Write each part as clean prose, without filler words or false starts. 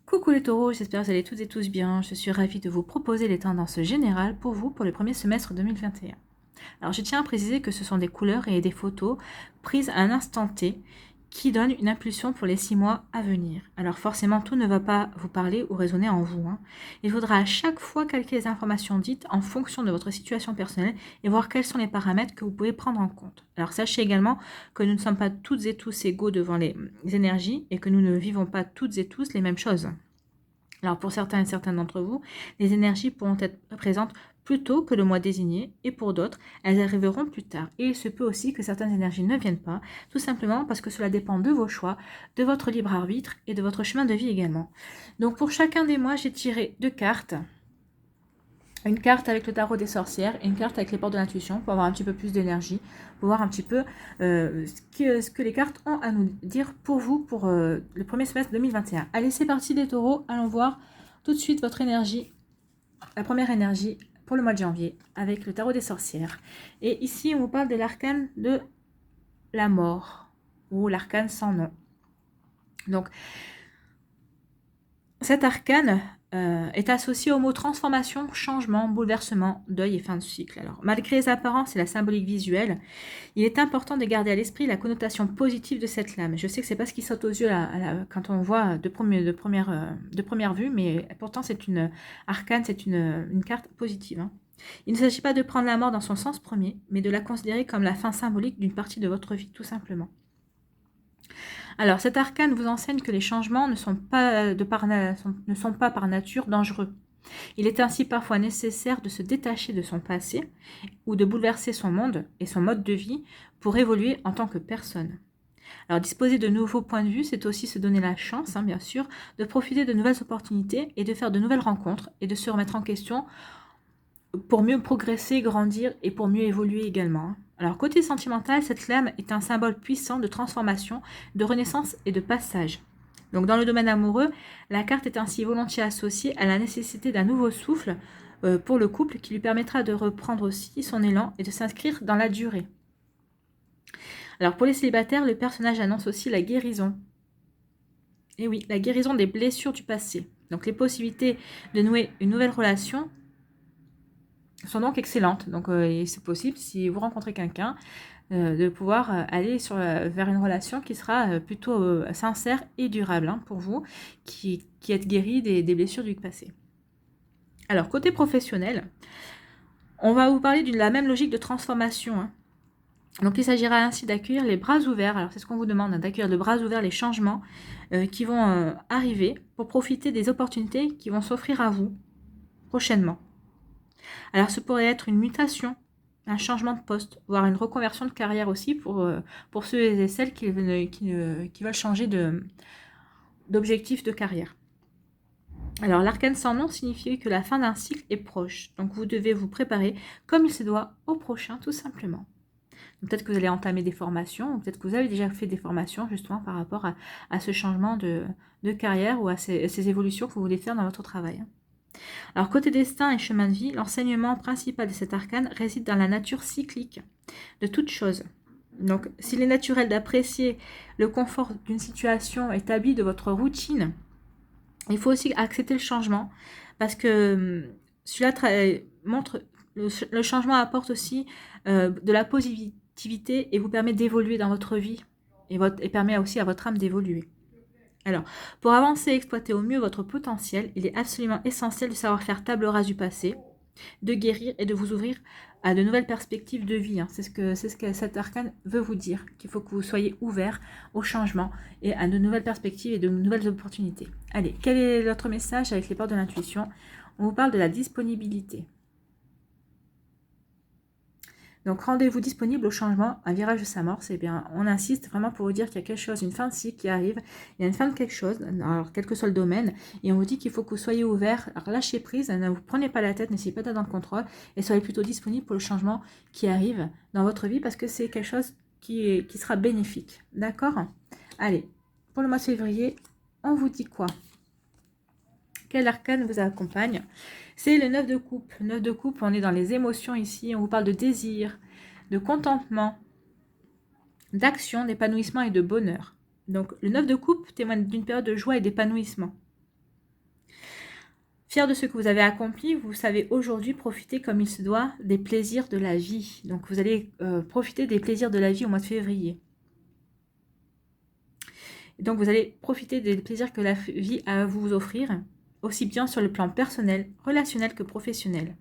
Coucou les taureaux, j'espère que vous allez toutes et tous bien. Je suis ravie de vous proposer les tendances générales pour vous pour le premier semestre 2021. Alors je tiens à préciser que ce sont des couleurs et des photos prises à un instant T qui donnent une impulsion pour les 6 mois à venir. Alors forcément tout ne va pas vous parler ou résonner en vous. Il faudra à chaque fois calquer les informations dites en fonction de votre situation personnelle et voir quels sont les paramètres que vous pouvez prendre en compte. Alors sachez également que nous ne sommes pas toutes et tous égaux devant les énergies et que nous ne vivons pas toutes et tous les mêmes choses. Alors pour certains et certaines d'entre vous, les énergies pourront être présentes plus tôt que le mois désigné et pour d'autres, elles arriveront plus tard. Et il se peut aussi que certaines énergies ne viennent pas, tout simplement parce que cela dépend de vos choix, de votre libre arbitre et de votre chemin de vie également. Donc pour chacun des mois, j'ai tiré 2 cartes. Une carte avec le tarot des sorcières et une carte avec les portes de l'intuition pour avoir un petit peu plus d'énergie, pour voir un petit peu ce que les cartes ont à nous dire pour vous pour le premier semestre 2021. Allez, c'est parti les taureaux, allons voir tout de suite votre énergie, la première énergie pour le mois de janvier avec le tarot des sorcières. Et ici, on vous parle de l'arcane de la mort ou l'arcane sans nom. Donc, cet arcane est associé au mot transformation, changement, bouleversement, deuil et fin de cycle. Alors, malgré les apparences et la symbolique visuelle, il est important de garder à l'esprit la connotation positive de cette lame. Je sais que c'est pas ce qui saute aux yeux quand on voit de première vue, mais pourtant c'est une arcane, c'est une carte positive. Il ne s'agit pas de prendre la mort dans son sens premier, mais de la considérer comme la fin symbolique d'une partie de votre vie, tout simplement. Alors, cet arcane vous enseigne que les changements ne sont pas par nature dangereux. Il est ainsi parfois nécessaire de se détacher de son passé ou de bouleverser son monde et son mode de vie pour évoluer en tant que personne. Alors, disposer de nouveaux points de vue, c'est aussi se donner la chance, bien sûr, de profiter de nouvelles opportunités et de faire de nouvelles rencontres et de se remettre en question pour mieux progresser, grandir et pour mieux évoluer également. Alors, côté sentimental, cette lame est un symbole puissant de transformation, de renaissance et de passage. Donc, dans le domaine amoureux, la carte est ainsi volontiers associée à la nécessité d'un nouveau souffle pour le couple qui lui permettra de reprendre aussi son élan et de s'inscrire dans la durée. Alors, pour les célibataires, le personnage annonce aussi la guérison. Et oui, la guérison des blessures du passé. Donc, les possibilités de nouer une nouvelle relation sont donc excellentes. Donc, c'est possible, si vous rencontrez quelqu'un, de pouvoir aller vers une relation qui sera plutôt sincère et durable pour vous, qui êtes guéri des blessures du passé. Alors, côté professionnel, on va vous parler de la même logique de transformation. Donc, il s'agira ainsi d'accueillir les bras ouverts. Alors, c'est ce qu'on vous demande, d'accueillir de bras ouverts les changements qui vont arriver pour profiter des opportunités qui vont s'offrir à vous prochainement. Alors, ce pourrait être une mutation, un changement de poste, voire une reconversion de carrière aussi pour ceux et celles qui veulent changer d'objectif de carrière. Alors, l'arcane sans nom signifie que la fin d'un cycle est proche. Donc, vous devez vous préparer comme il se doit au prochain, tout simplement. Peut-être que vous allez entamer des formations, ou peut-être que vous avez déjà fait des formations justement par rapport à ce changement de carrière ou à ces évolutions que vous voulez faire dans votre travail. Alors, côté destin et chemin de vie, l'enseignement principal de cet arcane réside dans la nature cyclique de toute chose. Donc, s'il est naturel d'apprécier le confort d'une situation établie de votre routine, il faut aussi accepter le changement parce que cela montre, le changement apporte aussi de la positivité et vous permet d'évoluer dans votre vie et permet aussi à votre âme d'évoluer. Alors, pour avancer et exploiter au mieux votre potentiel, il est absolument essentiel de savoir faire table rase du passé, de guérir et de vous ouvrir à de nouvelles perspectives de vie. C'est ce que cet arcane veut vous dire, qu'il faut que vous soyez ouvert au changement et à de nouvelles perspectives et de nouvelles opportunités. Allez, quel est notre message avec les portes de l'intuition? On vous parle de la disponibilité. Donc, rendez-vous disponible au changement, un virage de s'amorce. Eh bien, on insiste vraiment pour vous dire qu'il y a quelque chose, une fin de cycle qui arrive. Il y a une fin de quelque chose, alors quel que soit le domaine. Et on vous dit qu'il faut que vous soyez ouvert. Alors, lâchez prise, ne vous prenez pas la tête, n'essayez pas d'être dans le contrôle. Et soyez plutôt disponible pour le changement qui arrive dans votre vie parce que c'est quelque chose qui sera bénéfique. D'accord? Allez, pour le mois de février, on vous dit quoi? Quel arcane vous accompagne? C'est le 9 de coupe. Le 9 de coupe, on est dans les émotions ici. On vous parle de désir, de contentement, d'action, d'épanouissement et de bonheur. Donc, le 9 de coupe témoigne d'une période de joie et d'épanouissement. Fier de ce que vous avez accompli, vous savez aujourd'hui profiter comme il se doit des plaisirs de la vie. Donc vous allez profiter des plaisirs de la vie au mois de février. Et donc vous allez profiter des plaisirs que la vie a à vous offrir, aussi bien sur le plan personnel, relationnel que professionnel.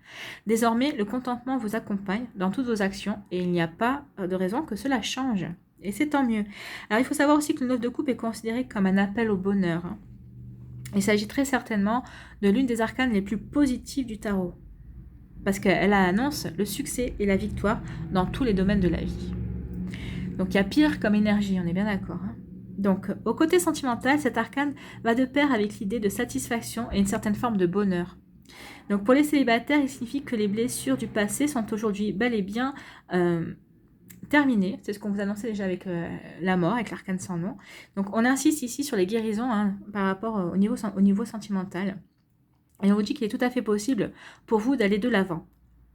Désormais, le contentement vous accompagne dans toutes vos actions et il n'y a pas de raison que cela change. Et c'est tant mieux. Alors il faut savoir aussi que le 9 de coupe est considéré comme un appel au bonheur. Il s'agit très certainement de l'une des arcanes les plus positives du tarot, parce qu'elle annonce le succès et la victoire dans tous les domaines de la vie. Donc il y a pire comme énergie, on est bien d'accord. Donc au côté sentimental, cet arcane va de pair avec l'idée de satisfaction et une certaine forme de bonheur. Donc pour les célibataires, il signifie que les blessures du passé sont aujourd'hui bel et bien terminées. C'est ce qu'on vous annonçait déjà avec la mort, avec l'arcane sans nom. Donc on insiste ici sur les guérisons par rapport au niveau sentimental. Et on vous dit qu'il est tout à fait possible pour vous d'aller de l'avant.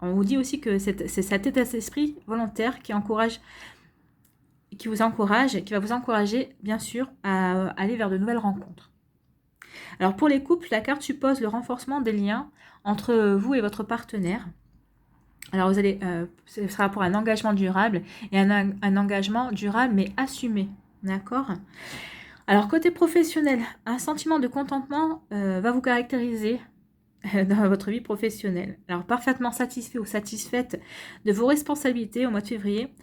On vous dit aussi que c'est cet état d'esprit volontaire qui va vous encourager, bien sûr, à aller vers de nouvelles rencontres. Alors pour les couples, la carte suppose le renforcement des liens entre vous et votre partenaire. Alors vous allez, ce sera pour un engagement durable et un engagement durable mais assumé, d'accord ? Alors côté professionnel, un sentiment de contentement va vous caractériser dans votre vie professionnelle. Alors parfaitement satisfait ou satisfaite de vos responsabilités au mois de février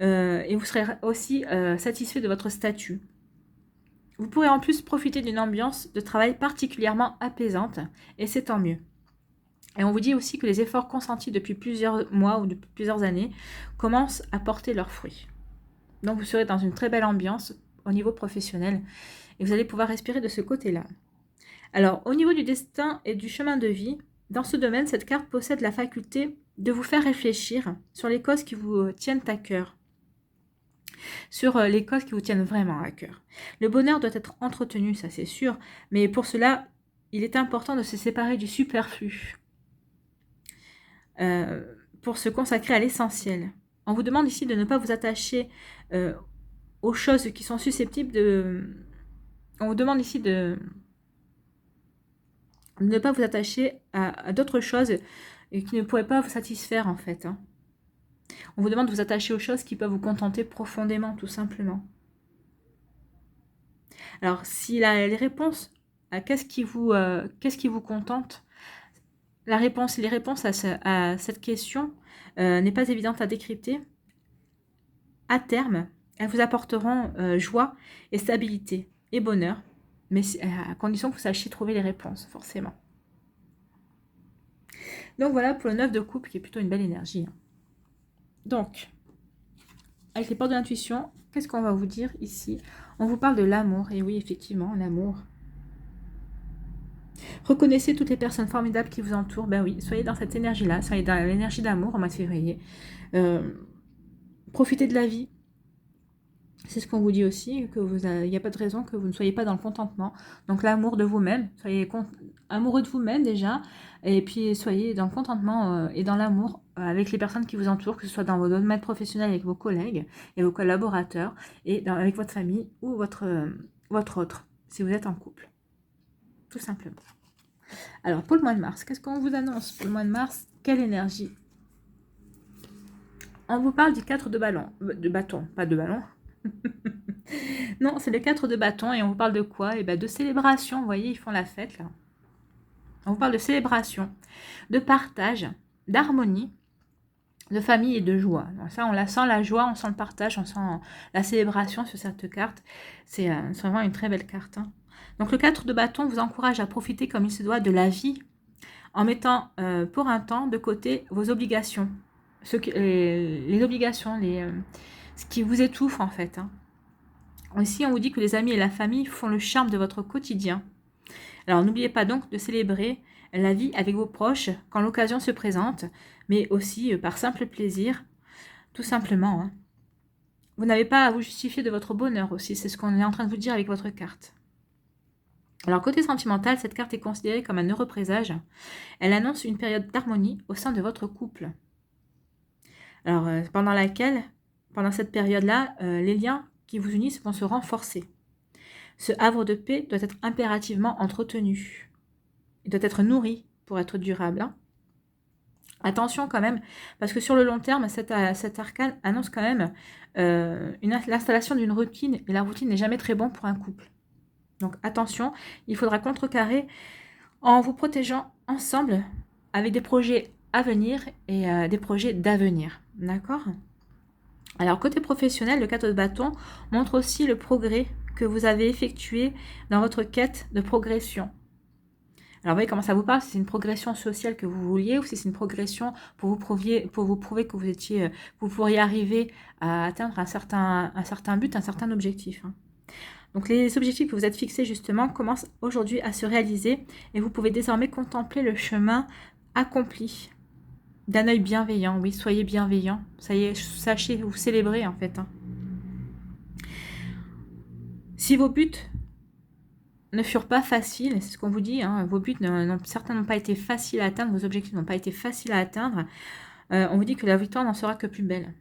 et vous serez aussi satisfait de votre statut. Vous pourrez en plus profiter d'une ambiance de travail particulièrement apaisante et c'est tant mieux. Et on vous dit aussi que les efforts consentis depuis plusieurs mois ou depuis plusieurs années commencent à porter leurs fruits. Donc vous serez dans une très belle ambiance au niveau professionnel et vous allez pouvoir respirer de ce côté-là. Alors, au niveau du destin et du chemin de vie, dans ce domaine, cette carte possède la faculté de vous faire réfléchir sur les causes qui vous tiennent à cœur, sur les causes qui vous tiennent vraiment à cœur. Le bonheur doit être entretenu, ça c'est sûr, mais pour cela, il est important de se séparer du superflu pour se consacrer à l'essentiel. On vous demande ici de ne pas vous attacher aux choses qui sont susceptibles de... On vous demande ici de ne pas vous attacher à d'autres choses qui ne pourraient pas vous satisfaire en fait. On vous demande de vous attacher aux choses qui peuvent vous contenter profondément, tout simplement. Alors, si les réponses à qu'est-ce qui vous contente, les réponses à cette question n'est pas évidente à décrypter, à terme, elles vous apporteront joie et stabilité et bonheur, mais à condition que vous sachiez trouver les réponses, forcément. Donc voilà pour le 9 de coupe, qui est plutôt une belle énergie. Donc, avec les portes de l'intuition, qu'est-ce qu'on va vous dire ici? On vous parle de l'amour, et oui, effectivement, l'amour. Reconnaissez toutes les personnes formidables qui vous entourent. Ben oui, soyez dans cette énergie-là, soyez dans l'énergie d'amour au mois de février. Profitez de la vie. C'est ce qu'on vous dit aussi, il n'y a pas de raison que vous ne soyez pas dans le contentement. Donc l'amour de vous-même, soyez amoureux de vous-même déjà, et puis soyez dans le contentement et dans l'amour avec les personnes qui vous entourent, que ce soit dans vos domaines professionnels avec vos collègues et vos collaborateurs, et avec votre famille ou votre autre, si vous êtes en couple. Tout simplement. Alors pour le mois de mars, qu'est-ce qu'on vous annonce pour le mois de mars? Quelle énergie? On vous parle du 4 de bâton, pas de ballon. Non, c'est le 4 de bâton et on vous parle de quoi? Et de célébration, vous voyez, ils font la fête là. On vous parle de célébration, de partage, d'harmonie, de famille et de joie. Donc ça, on la sent la joie, on sent le partage, on sent la célébration sur cette carte. C'est vraiment une très belle carte. Donc le 4 de bâton vous encourage à profiter comme il se doit de la vie en mettant pour un temps de côté vos obligations. Les obligations, ce qui vous étouffe en fait. Aussi, on vous dit que les amis et la famille font le charme de votre quotidien. Alors, n'oubliez pas donc de célébrer la vie avec vos proches quand l'occasion se présente, mais aussi par simple plaisir, tout simplement. Vous n'avez pas à vous justifier de votre bonheur aussi, c'est ce qu'on est en train de vous dire avec votre carte. Alors, côté sentimental, cette carte est considérée comme un heureux présage. Elle annonce une période d'harmonie au sein de votre couple. Alors, pendant cette période-là, les liens qui vous unissent vont se renforcer. Ce havre de paix doit être impérativement entretenu. il doit être nourri pour être durable. Hein. Attention quand même, parce que sur le long terme, cet arcane annonce quand même l'installation d'une routine, et la routine n'est jamais très bon pour un couple. Donc attention, il faudra contrecarrer en vous protégeant ensemble avec des projets à venir et des projets d'avenir. D'accord ? Alors côté professionnel, le 4 de bâton montre aussi le progrès que vous avez effectué dans votre quête de progression. Alors, vous voyez comment ça vous parle, si c'est une progression sociale que vous vouliez ou si c'est une progression pour vous prouver que vous pourriez arriver à atteindre un certain but, un certain objectif. Hein. Donc, les objectifs que vous êtes fixés, justement, commencent aujourd'hui à se réaliser et vous pouvez désormais contempler le chemin accompli d'un œil bienveillant. Oui, soyez bienveillant. Ça y est, sachez vous célébrer, en fait. Hein. Si vos buts ne furent pas faciles, c'est ce qu'on vous dit, hein, vos buts certains n'ont pas été faciles à atteindre, vos objectifs n'ont pas été faciles à atteindre, on vous dit que la victoire n'en sera que plus belle,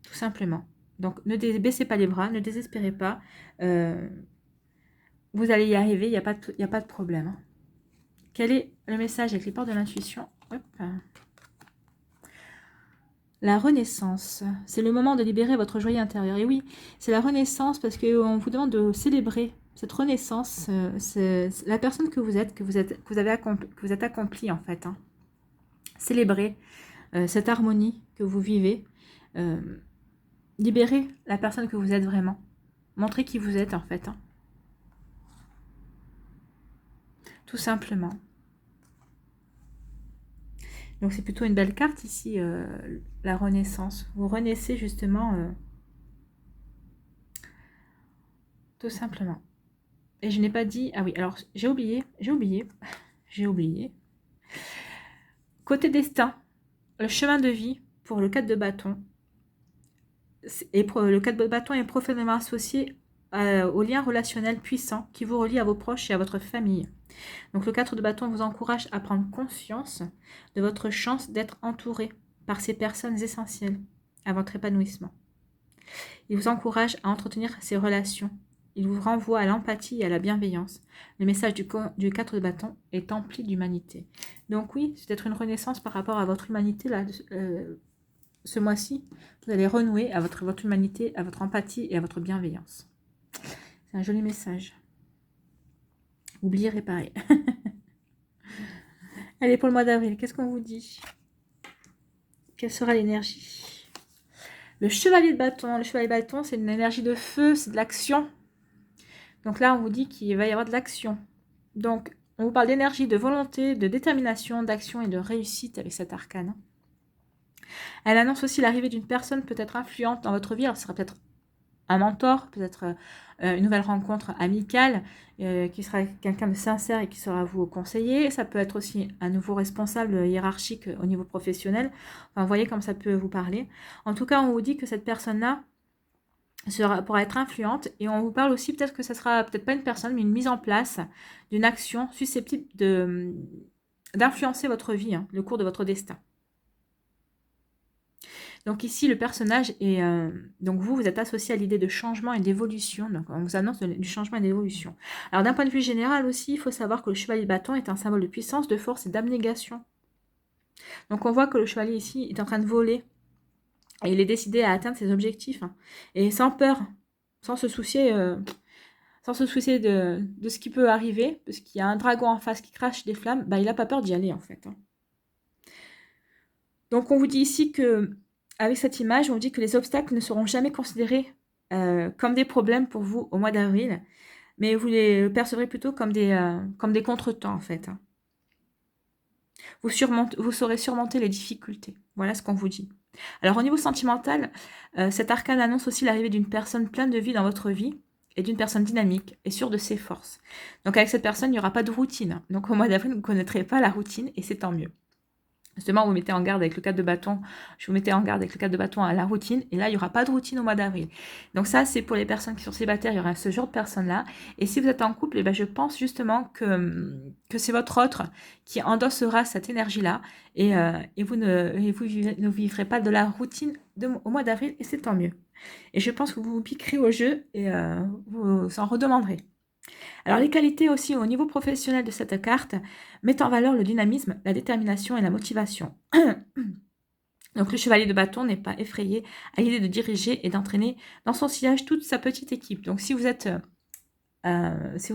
tout simplement. Donc ne baissez pas les bras, ne désespérez pas, vous allez y arriver, il n'y a pas de problème. Hein. Quel est le message avec les portes de l'intuition ? La renaissance, c'est le moment de libérer votre joie intérieure. Et oui, c'est la renaissance parce qu'on vous demande de célébrer cette renaissance, c'est la personne que vous êtes, que vous êtes accompli en fait. Hein. Célébrez cette harmonie que vous vivez. Libérez la personne que vous êtes vraiment. Montrez qui vous êtes en fait. Hein. Tout simplement. Donc c'est plutôt une belle carte ici, la renaissance. Vous renaissez justement, tout simplement. Et je n'ai pas dit... Ah oui, alors j'ai oublié. Côté destin, le chemin de vie pour le 4 de bâton. Le 4 de bâton est profondément associé au lien relationnel puissant qui vous relie à vos proches et à votre famille. Donc le 4 de bâton vous encourage à prendre conscience de votre chance d'être entouré par ces personnes essentielles à votre épanouissement. Il vous encourage à entretenir ces relations. Il vous renvoie à l'empathie et à la bienveillance. Le message du 4 de bâton est empli d'humanité. Donc oui, c'est peut-être une renaissance par rapport à votre humanité. Là, ce mois-ci, vous allez renouer à votre humanité, à votre empathie et à votre bienveillance. C'est un joli message. Oubliez réparer. Allez, pour le mois d'avril, qu'est-ce qu'on vous dit? Quelle sera l'énergie? Le chevalier de bâton. Le chevalier de bâton, c'est une énergie de feu, c'est de l'action. Donc là, on vous dit qu'il va y avoir de l'action. Donc, on vous parle d'énergie, de volonté, de détermination, d'action et de réussite avec cet arcane. Elle annonce aussi l'arrivée d'une personne peut-être influente dans votre vie. Alors, ce sera peut-être un mentor, peut-être une nouvelle rencontre amicale, qui sera quelqu'un de sincère et qui sera vous conseiller. Ça peut être aussi un nouveau responsable hiérarchique au niveau professionnel. Enfin, vous voyez comme ça peut vous parler. En tout cas, on vous dit que cette personne-là pourra être influente, et on vous parle aussi peut-être que ça sera peut-être pas une personne, mais une mise en place d'une action susceptible d'influencer votre vie, hein, le cours de votre destin. Donc ici, le personnage est... donc vous êtes associé à l'idée de changement et d'évolution. Donc on vous annonce du changement et d'évolution. Alors d'un point de vue général aussi, il faut savoir que le chevalier de bâton est un symbole de puissance, de force et d'abnégation. Donc on voit que le chevalier ici est en train de voler. Et il est décidé à atteindre ses objectifs. Hein. Et sans peur, sans se soucier de ce qui peut arriver. Parce qu'il y a un dragon en face qui crache des flammes. Bah, il n'a pas peur d'y aller en fait. Hein. Donc on vous dit ici que... Avec cette image, on dit que les obstacles ne seront jamais considérés comme des problèmes pour vous au mois d'avril, mais vous les percevrez plutôt comme des contretemps en fait. Vous saurez surmonter les difficultés. Voilà ce qu'on vous dit. Alors au niveau sentimental, cet arcane annonce aussi l'arrivée d'une personne pleine de vie dans votre vie et d'une personne dynamique et sûre de ses forces. Donc avec cette personne, il n'y aura pas de routine. Donc au mois d'avril, vous ne connaîtrez pas la routine et c'est tant mieux. Justement, vous mettez en garde avec le 4 de bâton. Je vous mettais en garde avec le 4 de bâton à la routine. Et là, il n'y aura pas de routine au mois d'avril. Donc ça, c'est pour les personnes qui sont célibataires. Il y aura ce genre de personnes-là. Et si vous êtes en couple, eh ben, je pense justement que c'est votre autre qui endossera cette énergie-là. Et vous ne vivrez pas de la routine au mois d'avril. Et c'est tant mieux. Et je pense que vous vous piquerez au jeu et vous en redemanderez. Alors les qualités aussi au niveau professionnel de cette carte mettent en valeur le dynamisme, la détermination et la motivation. Donc le chevalier de bâton n'est pas effrayé à l'idée de diriger et d'entraîner dans son sillage toute sa petite équipe. Donc si vous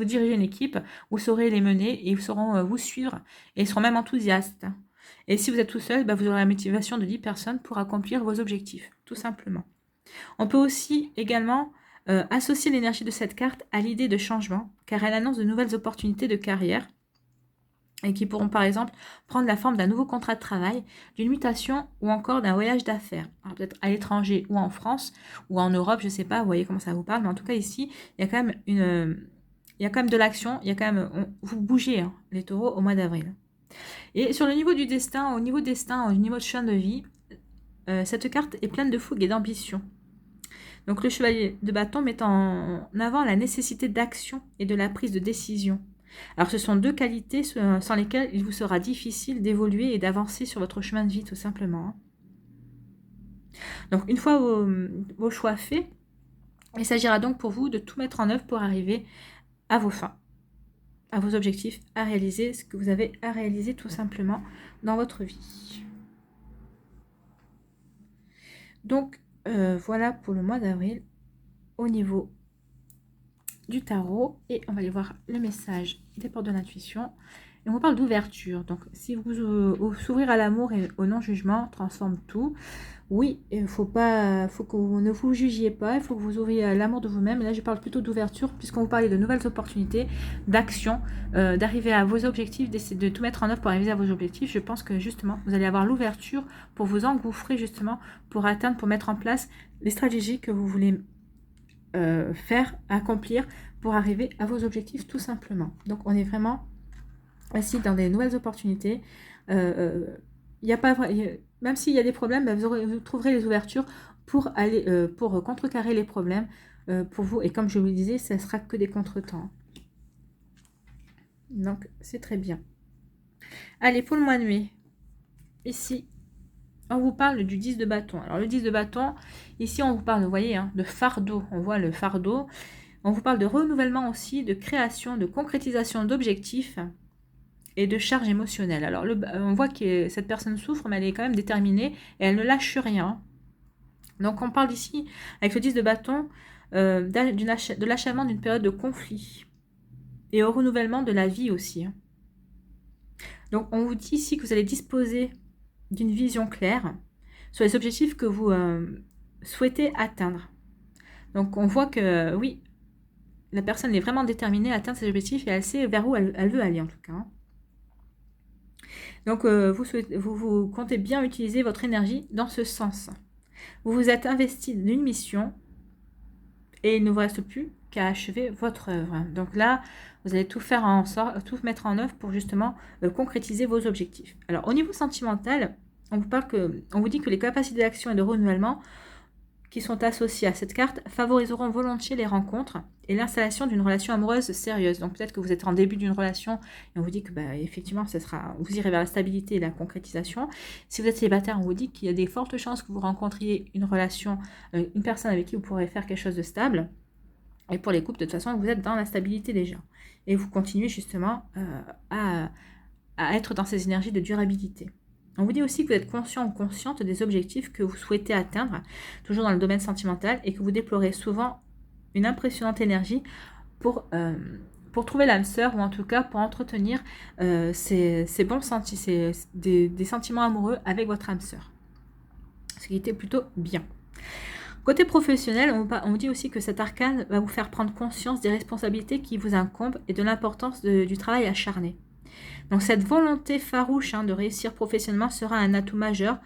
dirigez une équipe, vous saurez les mener et ils sauront vous suivre et ils seront même enthousiastes. Et si vous êtes tout seul, vous aurez la motivation de 10 personnes pour accomplir vos objectifs, tout simplement. On peut aussi également associer l'énergie de cette carte à l'idée de changement, car elle annonce de nouvelles opportunités de carrière et qui pourront par exemple prendre la forme d'un nouveau contrat de travail, d'une mutation ou encore d'un voyage d'affaires. Alors peut-être à l'étranger ou en France ou en Europe, je ne sais pas, vous voyez comment ça vous parle, mais en tout cas ici, il y a quand même de l'action, il y a quand même, vous bougez hein, les taureaux au mois d'avril. Et sur le niveau du destin, au niveau de chemin de vie, cette carte est pleine de fougue et d'ambition. Donc le chevalier de bâton met en avant la nécessité d'action et de la prise de décision. Alors ce sont deux qualités sans lesquelles il vous sera difficile d'évoluer et d'avancer sur votre chemin de vie tout simplement. Donc une fois vos choix faits, il s'agira donc pour vous de tout mettre en œuvre pour arriver à vos fins, à vos objectifs, à réaliser ce que vous avez à réaliser tout simplement dans votre vie. Donc voilà pour le mois d'avril au niveau du tarot et on va aller voir le message des portes de l'intuition et on vous parle d'ouverture. Donc si vous s'ouvrir à l'amour et au non-jugement transforme tout. Oui, il faut que vous ne vous jugiez pas, il faut que vous ouvriez à l'amour de vous-même. Et là je parle plutôt d'ouverture puisqu'on vous parlait de nouvelles opportunités, d'action, d'arriver à vos objectifs, d'essayer de tout mettre en œuvre pour arriver à vos objectifs. Je pense que justement vous allez avoir l'ouverture pour vous engouffrer justement pour atteindre, pour mettre en place les stratégies que vous voulez faire, accomplir pour arriver à vos objectifs tout simplement. Donc on est vraiment assis dans des nouvelles opportunités. Y a pas, même s'il y a des problèmes, vous trouverez les ouvertures pour aller pour contrecarrer les problèmes pour vous. Et comme je vous le disais, ça ne sera que des contretemps. Donc c'est très bien. Allez, pour le mois de mai, ici, on vous parle du 10 de bâton. Alors le 10 de bâton, ici on vous parle, vous voyez, hein, de fardeau. On voit le fardeau. On vous parle de renouvellement aussi, de création, de concrétisation d'objectifs et de charge émotionnelle. Alors on voit que cette personne souffre, mais elle est quand même déterminée et elle ne lâche rien. Donc on parle ici, avec le 10 de bâton, de l'achèvement d'une période de conflit et au renouvellement de la vie aussi. Donc on vous dit ici que vous allez disposer d'une vision claire sur les objectifs que vous souhaitez atteindre. Donc on voit que oui, la personne est vraiment déterminée à atteindre ses objectifs et elle sait vers où elle veut aller en tout cas. Donc vous comptez bien utiliser votre énergie dans ce sens. Vous vous êtes investi d'une mission et il ne vous reste plus qu'à achever votre œuvre. Donc là, vous allez tout faire en sorte, tout mettre en œuvre pour justement concrétiser vos objectifs. Alors au niveau sentimental, on vous dit que les capacités d'action et de renouvellement qui sont associées à cette carte favoriseront volontiers les rencontres et l'installation d'une relation amoureuse sérieuse. Donc peut-être que vous êtes en début d'une relation et on vous dit que effectivement vous irez vers la stabilité et la concrétisation. Si vous êtes célibataire, on vous dit qu'il y a des fortes chances que vous rencontriez une relation, une personne avec qui vous pourrez faire quelque chose de stable. Et pour les couples, de toute façon, vous êtes dans la stabilité déjà. Et vous continuez justement à être dans ces énergies de durabilité. On vous dit aussi que vous êtes conscient ou consciente des objectifs que vous souhaitez atteindre, toujours dans le domaine sentimental, et que vous déplorez souvent une impressionnante énergie pour trouver l'âme sœur, ou en tout cas pour entretenir ces bons sentiments, des sentiments amoureux avec votre âme sœur. Ce qui était plutôt bien. Côté professionnel, on vous dit aussi que cet arcane va vous faire prendre conscience des responsabilités qui vous incombent et de l'importance du travail acharné. Donc cette volonté farouche de réussir professionnellement sera un atout majeur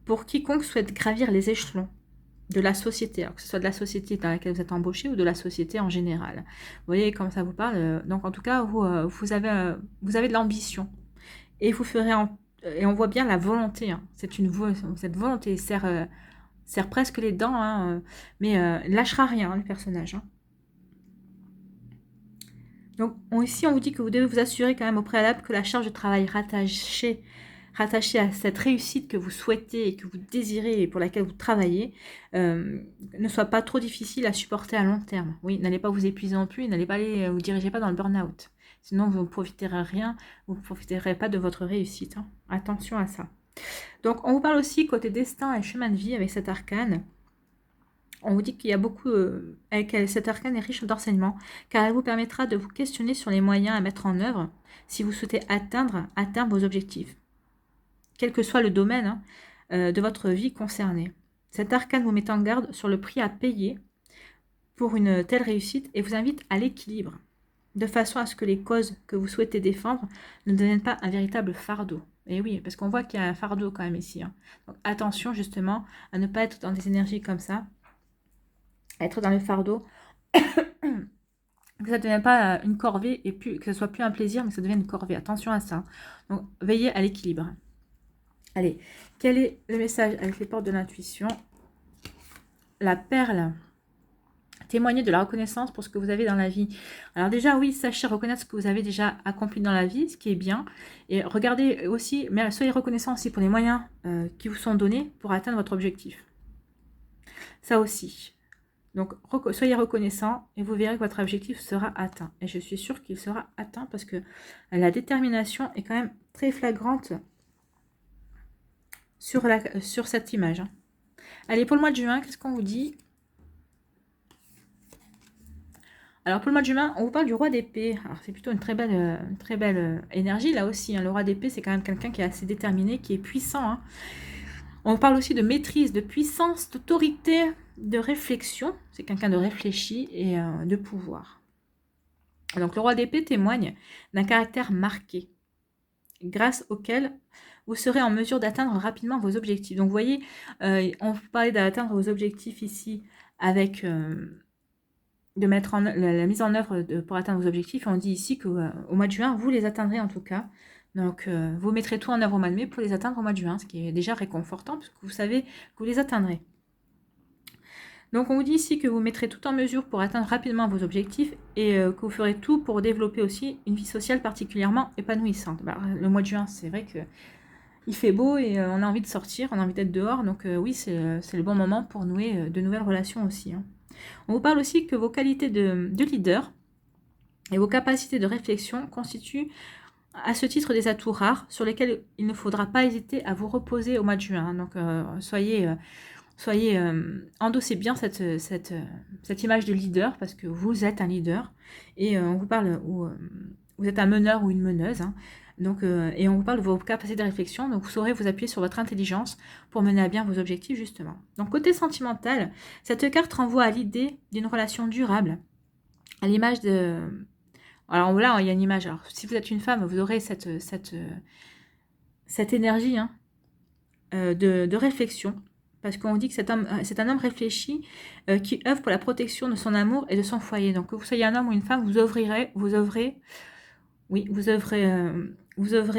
pour quiconque souhaite gravir les échelons de la société, alors que ce soit de la société dans laquelle vous êtes embauché ou de la société en général. Vous voyez comme ça vous parle. Donc en tout cas, vous avez de l'ambition et vous ferez et on voit bien la volonté. Cette volonté serre presque les dents, mais lâchera rien le personnage. Donc ici, on vous dit que vous devez vous assurer quand même au préalable que la charge de travail rattachée rattaché à cette réussite que vous souhaitez et que vous désirez et pour laquelle vous travaillez, ne soit pas trop difficile à supporter à long terme. Oui, n'allez pas vous épuiser non plus, n'allez pas aller, vous dirigez pas dans le burn-out. Sinon, vous ne profiterez rien, vous ne profiterez pas de votre réussite. Hein. Attention à ça. Donc, on vous parle aussi côté destin et chemin de vie avec cet arcane. On vous dit qu'il y a beaucoup, cet arcane est riche d'enseignements, car elle vous permettra de vous questionner sur les moyens à mettre en œuvre si vous souhaitez atteindre vos objectifs, quel que soit le domaine de votre vie concernée. Cet arcane vous met en garde sur le prix à payer pour une telle réussite et vous invite à l'équilibre, de façon à ce que les causes que vous souhaitez défendre ne deviennent pas un véritable fardeau. Et oui, parce qu'on voit qu'il y a un fardeau quand même ici. Hein. Donc attention justement à ne pas être dans des énergies comme ça, à être dans le fardeau, que ça ne devienne pas une corvée et plus, que ce soit plus un plaisir, mais que ça devienne une corvée. Attention à ça. Donc veillez à l'équilibre. Allez, quel est le message avec les portes de l'intuition? La perle. Témoignez de la reconnaissance pour ce que vous avez dans la vie. Alors déjà, oui, sachez reconnaître ce que vous avez déjà accompli dans la vie, ce qui est bien. Et regardez aussi, mais soyez reconnaissant aussi pour les moyens qui vous sont donnés pour atteindre votre objectif. Ça aussi. Donc, soyez reconnaissant et vous verrez que votre objectif sera atteint. Et je suis sûre qu'il sera atteint parce que la détermination est quand même très flagrante sur cette image. Allez, pour le mois de juin, qu'est-ce qu'on vous dit? Alors pour le mois de juin, on vous parle du roi d'épée. Alors c'est plutôt une très belle énergie là aussi. Hein. Le roi d'épée, c'est quand même quelqu'un qui est assez déterminé, qui est puissant. Hein. On vous parle aussi de maîtrise, de puissance, d'autorité, de réflexion. C'est quelqu'un de réfléchi et de pouvoir. Donc le roi d'épée témoigne d'un caractère marqué, grâce auquel vous serez en mesure d'atteindre rapidement vos objectifs. Donc vous voyez, on vous parlait d'atteindre vos objectifs ici avec... de mettre la mise en œuvre pour atteindre vos objectifs. Et on dit ici qu'au mois de juin, vous les atteindrez en tout cas. Donc, vous mettrez tout en œuvre au mois de mai pour les atteindre au mois de juin, ce qui est déjà réconfortant, parce que vous savez que vous les atteindrez. Donc, on vous dit ici que vous mettrez tout en mesure pour atteindre rapidement vos objectifs et que vous ferez tout pour développer aussi une vie sociale particulièrement épanouissante. Bah, le mois de juin, c'est vrai que il fait beau et on a envie de sortir, on a envie d'être dehors. Donc, oui, c'est le bon moment pour nouer de nouvelles relations aussi. Hein. On vous parle aussi que vos qualités de leader et vos capacités de réflexion constituent à ce titre des atouts rares sur lesquels il ne faudra pas hésiter à vous reposer au mois de juin. Donc endossez bien cette image de leader parce que vous êtes un leader et on vous parle où vous êtes un meneur ou une meneuse. Hein. Donc, et on vous parle de vos capacités de réflexion, donc vous saurez vous appuyer sur votre intelligence pour mener à bien vos objectifs justement. Donc côté sentimental, cette carte renvoie à l'idée d'une relation durable, à l'image de... Alors là, il y a une image, alors si vous êtes une femme, vous aurez cette énergie hein, de réflexion, parce qu'on dit que c'est un homme réfléchi qui œuvre pour la protection de son amour et de son foyer. Donc que vous soyez un homme ou une femme, vous œuvrez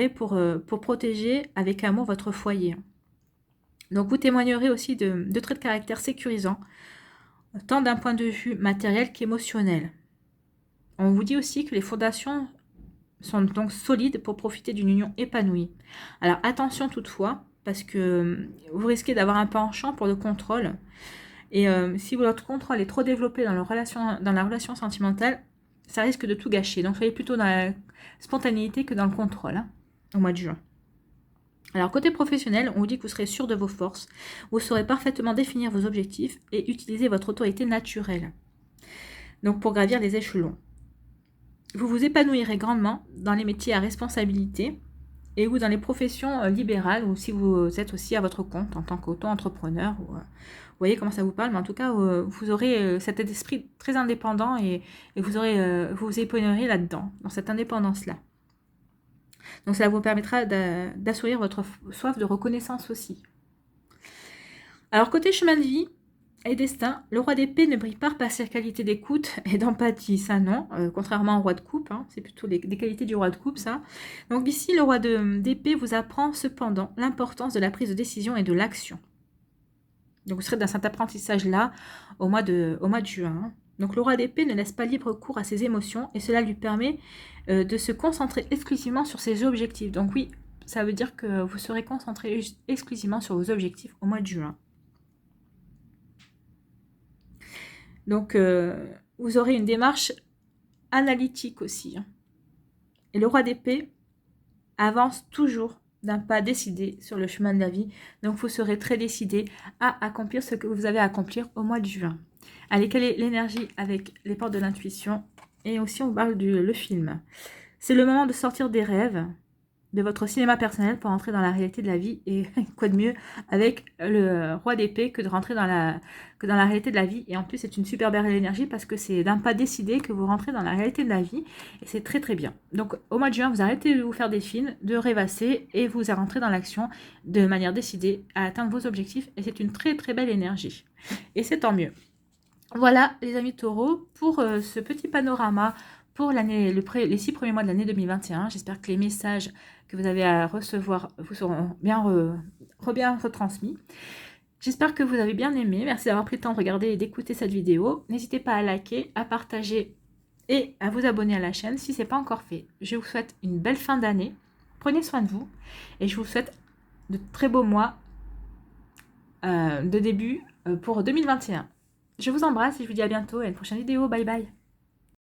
pour protéger avec amour votre foyer. Donc vous témoignerez aussi de traits de caractère sécurisants, tant d'un point de vue matériel qu'émotionnel. On vous dit aussi que les fondations sont donc solides pour profiter d'une union épanouie. Alors attention toutefois, parce que vous risquez d'avoir un penchant pour le contrôle. Et si votre contrôle est trop développé dans la relation sentimentale, ça risque de tout gâcher. Donc soyez plutôt dans la spontanéité que dans le contrôle hein, au mois de juin. Alors côté professionnel, on vous dit que vous serez sûr de vos forces, vous saurez parfaitement définir vos objectifs et utiliser votre autorité naturelle. Donc pour gravir les échelons. Vous vous épanouirez grandement dans les métiers à responsabilité et ou dans les professions libérales ou si vous êtes aussi à votre compte en tant qu'auto-entrepreneur. Vous voyez comment ça vous parle, mais en tout cas, vous aurez cet esprit très indépendant et vous vous épanouirez là-dedans, dans cette indépendance-là. Donc ça vous permettra d'assouvir votre soif de reconnaissance aussi. Alors côté chemin de vie et destin, le roi d'épée ne brille pas par ses qualités d'écoute et d'empathie, ça non, contrairement au roi de coupe, hein, c'est plutôt des qualités du roi de coupe ça. Donc ici, le roi d'épée vous apprend cependant l'importance de la prise de décision et de l'action. Donc vous serez dans cet apprentissage-là au mois de juin. Hein. Donc le roi d'épée ne laisse pas libre cours à ses émotions et cela lui permet de se concentrer exclusivement sur ses objectifs. Donc oui, Ça veut dire que vous serez concentré exclusivement sur vos objectifs au mois de juin. Donc, vous aurez une démarche analytique aussi. Et le roi d'épée avance toujours d'un pas décidé sur le chemin de la vie. Donc, vous serez très décidé à accomplir ce que vous avez à accomplir au mois de juin. Allez, quelle est l'énergie avec les portes de l'intuition? Et aussi, on parle du film. C'est le moment de sortir des rêves, de votre cinéma personnel pour entrer dans la réalité de la vie. Et quoi de mieux avec le roi d'épée que de rentrer dans la réalité de la vie. Et en plus, c'est une super belle énergie parce que c'est d'un pas décidé que vous rentrez dans la réalité de la vie. Et c'est très très bien. Donc au mois de juin, vous arrêtez de vous faire des films, de rêvasser et vous rentrez dans l'action de manière décidée à atteindre vos objectifs. Et c'est une très très belle énergie. Et c'est tant mieux. Voilà les amis taureaux pour ce petit panorama pour l'année, les 6 premiers mois de l'année 2021. J'espère que les messages que vous avez à recevoir vous seront bien, bien retransmis. J'espère que vous avez bien aimé. Merci d'avoir pris le temps de regarder et d'écouter cette vidéo. N'hésitez pas à liker, à partager et à vous abonner à la chaîne si ce n'est pas encore fait. Je vous souhaite une belle fin d'année. Prenez soin de vous et je vous souhaite de très beaux mois de début pour 2021. Je vous embrasse et je vous dis à bientôt à une prochaine vidéo. Bye bye.